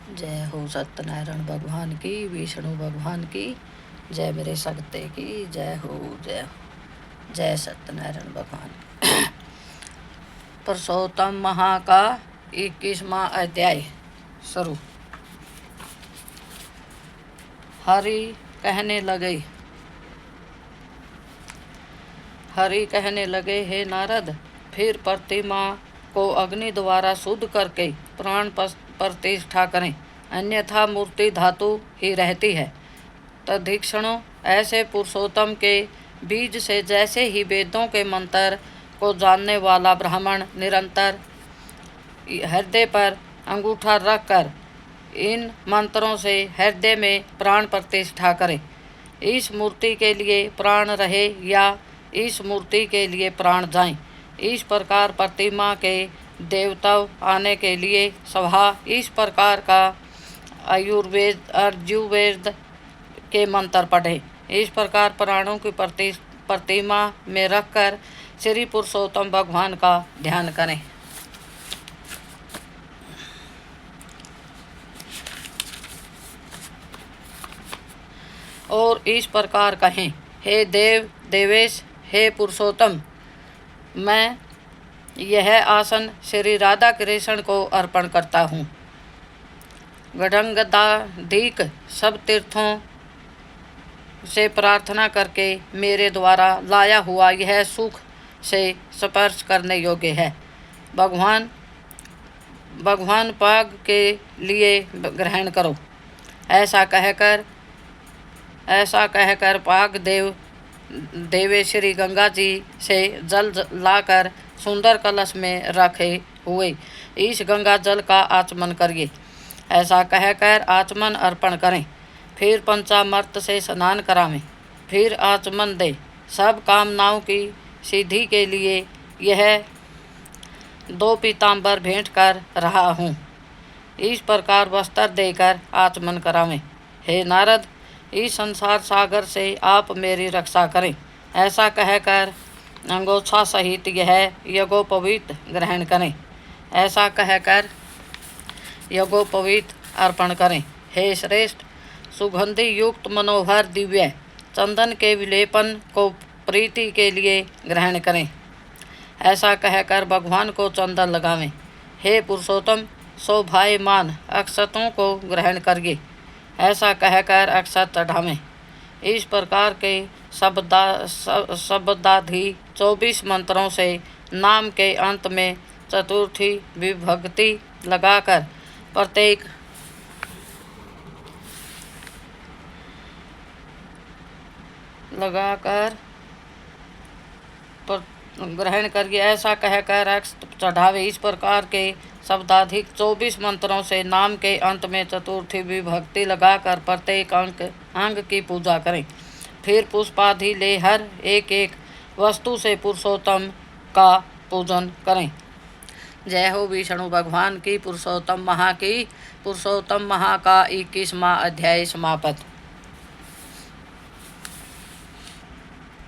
जय हो सत्यनारायण भगवान की, विष्णु भगवान की जय, मेरे सकते की जय हो, जय हो, जय सत्यनारायण भगवान। पुरुषोत्तम महा का 21वां अध्याय शुरू। हरि कहने लगे, हे नारद, फिर प्रतिमा को अग्नि द्वारा शुद्ध करके प्राण प्रतिष्ठा करें, अन्यथा मूर्ति धातु ही रहती है। तदीक्षणों, ऐसे पुरुषोत्तम के बीज से जैसे ही वेदों के मंत्र को जानने वाला ब्राह्मण निरंतर हृदय पर अंगूठा रखकर इन मंत्रों से हृदय में प्राण प्रतिष्ठा करे, इस मूर्ति के लिए प्राण रहे या इस मूर्ति के लिए प्राण जाएं। इस प्रकार प्रतिमा के देवता आने के लिए सभा इस प्रकार का अर्जुवेद के मंत्र पढ़े। इस प्रकार प्राणों की प्रतिमा में रखकर श्री पुरुषोत्तम भगवान का ध्यान करें और इस प्रकार कहें, हे देवेश, हे पुरुषोत्तम, मैं यह आसन श्री राधा कृष्ण को अर्पण करता हूँ। गढ़ंगदाधिक सब तीर्थों से प्रार्थना करके मेरे द्वारा लाया हुआ यह सुख से स्पर्श करने योग्य है। भगवान पाग के लिए ग्रहण करो। ऐसा कहकर पाग देवे श्री गंगा जी से जल लाकर सुंदर कलश में रखे हुए इस गंगा जल का आचमन करिए। ऐसा कहकर आचमन अर्पण करें, फिर पंचामृत से स्नान करावें, फिर आचमन दे। सब कामनाओं की सिद्धि के लिए यह 2 पीताम्बर भेंट कर रहा हूँ। इस प्रकार वस्त्र देकर आचमन करावें। हे नारद, इस संसार सागर से आप मेरी रक्षा करें। ऐसा कहकर अंगोछा सहित यह यज्ञोपवीत ग्रहण करें। ऐसा कहकर यज्ञोपवीत अर्पण करें। हे श्रेष्ठ, सुगंधि युक्त मनोहर दिव्य चंदन के विलेपन को प्रीति के लिए ग्रहण करें। ऐसा कहकर भगवान को चंदन लगावें। हे पुरुषोत्तम, शोभायमान अक्षतों को ग्रहण करिए। ऐसा कहकर अक्षत चढ़ावें। इस प्रकार के शब्दाधि 24 मंत्रों से नाम के अंत में चतुर्थी विभक्ति लगाकर प्रत्येक ग्रहण करिए। ऐसा कहकर अक्षत चढ़ावे। इस प्रकार के शब्दाधिक 24 मंत्रों से नाम के अंत में चतुर्थी विभक्ति लगाकर प्रत्येक अंग की पूजा करें। फिर पुष्पादि ले हर एक वस्तु से पुरुषोत्तम का पूजन करें। जय हो विष्णु भगवान की, पुरुषोत्तम महा की। पुरुषोत्तम महा का 21वां अध्याय समाप्त।